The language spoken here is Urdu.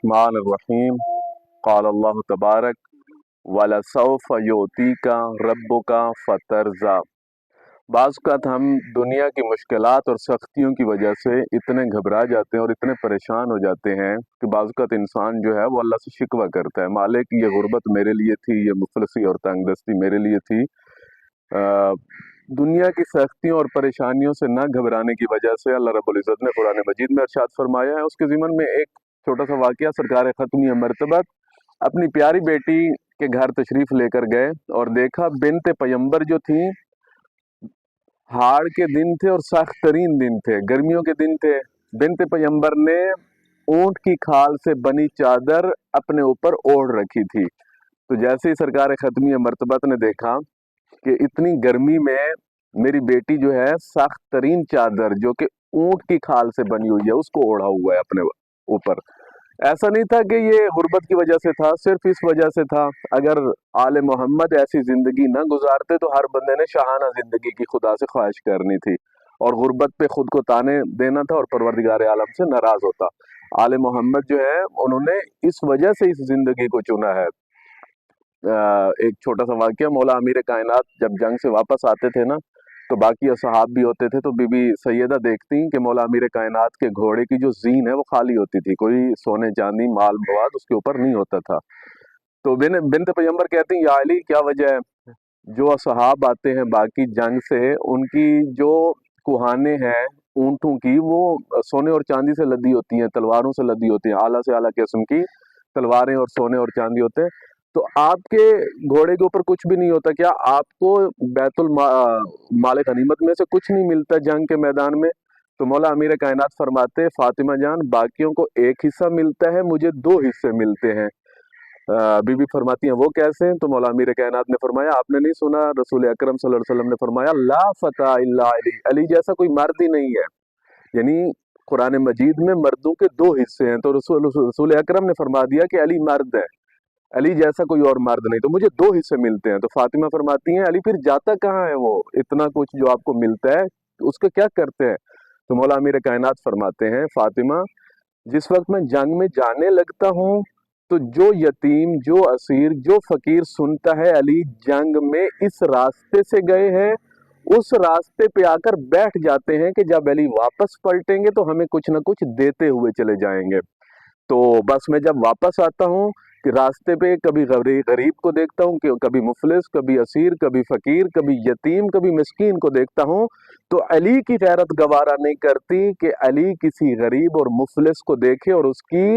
الرحمن الرحیم قال اللہ تبارک وَلَسَوْفَ يُؤْتِيكَ رَبُّكَ فَتَرْضَىٰ۔ بعض اوقات ہم دنیا کی مشکلات اور سختیوں کی وجہ سے اتنے گھبرا جاتے ہیں اور اتنے پریشان ہو جاتے ہیں کہ بعض اوقات انسان جو ہے وہ اللہ سے شکوہ کرتا ہے، مالک یہ غربت میرے لیے تھی، یہ مفلسی اور تنگ دستی میرے لیے تھی۔ دنیا کی سختیوں اور پریشانیوں سے نہ گھبرانے کی وجہ سے اللہ رب العزت نے قرآن مجید میں ارشاد فرمایا ہے۔ اس کے ضمن میں ایک چھوٹا سا واقعہ، سرکار ختمیہ مرتبہ اپنی پیاری بیٹی کے گھر تشریف لے کر گئے اور دیکھا بنت پیمبر جو تھی، ہاڑ کے دن تھے اور سخت ترین دن تھے، گرمیوں کے دن تھے۔ بنت پیمبر نے اونٹ کی کھال سے بنی چادر اپنے اوپر اوڑھ رکھی تھی۔ تو جیسے ہی سرکار ختمیہ مرتبہ نے دیکھا کہ اتنی گرمی میں میری بیٹی جو ہے سخت ترین چادر جو کہ اونٹ کی کھال سے بنی ہوئی ہے اس کو اوڑھا ہوا ہے اپنے اوپر، ایسا نہیں تھا کہ یہ غربت کی وجہ سے تھا، صرف اس وجہ سے تھا۔ اگر آل محمد ایسی زندگی نہ گزارتے تو ہر بندے نے شاہانہ زندگی کی خدا سے خواہش کرنی تھی اور غربت پہ خود کو تانے دینا تھا اور پروردگار عالم سے ناراض ہوتا۔ آل محمد جو ہے انہوں نے اس وجہ سے اس زندگی کو چنا ہے۔ ایک چھوٹا سا واقعہ، مولا امیر کائنات جب جنگ سے واپس آتے تھے نا تو باقی اصحاب بھی ہوتے تھے، تو بی بی سیدہ دیکھتی کہ مولا امیر کائنات کے گھوڑے کی جو زین ہے وہ خالی ہوتی تھی، کوئی سونے چاندی مال مواد اس کے اوپر نہیں ہوتا تھا۔ تو بنت پیمبر کہتی ہیں یا علی کیا وجہ ہے؟ جو اصحاب آتے ہیں باقی جنگ سے ان کی جو کوہانے ہیں اونٹوں کی وہ سونے اور چاندی سے لدی ہوتی ہیں، تلواروں سے لدی ہوتی ہیں، اعلیٰ سے اعلیٰ قسم کی تلواریں اور سونے اور چاندی ہوتے ہیں۔ تو آپ کے گھوڑے کے اوپر کچھ بھی نہیں ہوتا، کیا آپ کو بیت المال غنیمت میں سے کچھ نہیں ملتا جنگ کے میدان میں؟ تو مولا امیر کائنات فرماتے فاطمہ جان باقیوں کو ایک حصہ ملتا ہے، مجھے 2 حصے ملتے ہیں۔ بی بی فرماتی ہیں وہ کیسے ہیں؟ تو مولا امیر کائنات نے فرمایا آپ نے نہیں سنا رسول اکرم صلی اللہ علیہ وسلم نے فرمایا لا فتح الا علی، علی جیسا کوئی مرد ہی نہیں ہے، یعنی قرآن مجید میں مردوں کے 2 حصے ہیں، تو رسول اکرم نے فرما دیا کہ علی مرد ہے، علی جیسا کوئی اور مرد نہیں، تو مجھے 2 حصے ملتے ہیں۔ تو فاطمہ فرماتی ہیں علی پھر جاتا کہاں ہے وہ اتنا کچھ جو آپ کو ملتا ہے، اس کو کیا کرتے ہیں؟ تو مولا امیر کائنات فرماتے ہیں فاطمہ جس وقت میں جنگ میں جانے لگتا ہوں تو جو یتیم، جو اسیر، جو فقیر سنتا ہے علی جنگ میں اس راستے سے گئے ہیں، اس راستے پہ آ کر بیٹھ جاتے ہیں کہ جب علی واپس پلٹیں گے تو ہمیں کچھ نہ کچھ دیتے ہوئے چلے جائیں گے۔ تو بس میں جب واپس آتا ہوں کہ راستے پہ کبھی غریب کو دیکھتا ہوں کہ کبھی مفلس، کبھی اسیر، کبھی فقیر، کبھی یتیم، کبھی مسکین کو دیکھتا ہوں، تو علی کی غیرت گوارا نہیں کرتی کہ علی کسی غریب اور مفلس کو دیکھے اور اس کی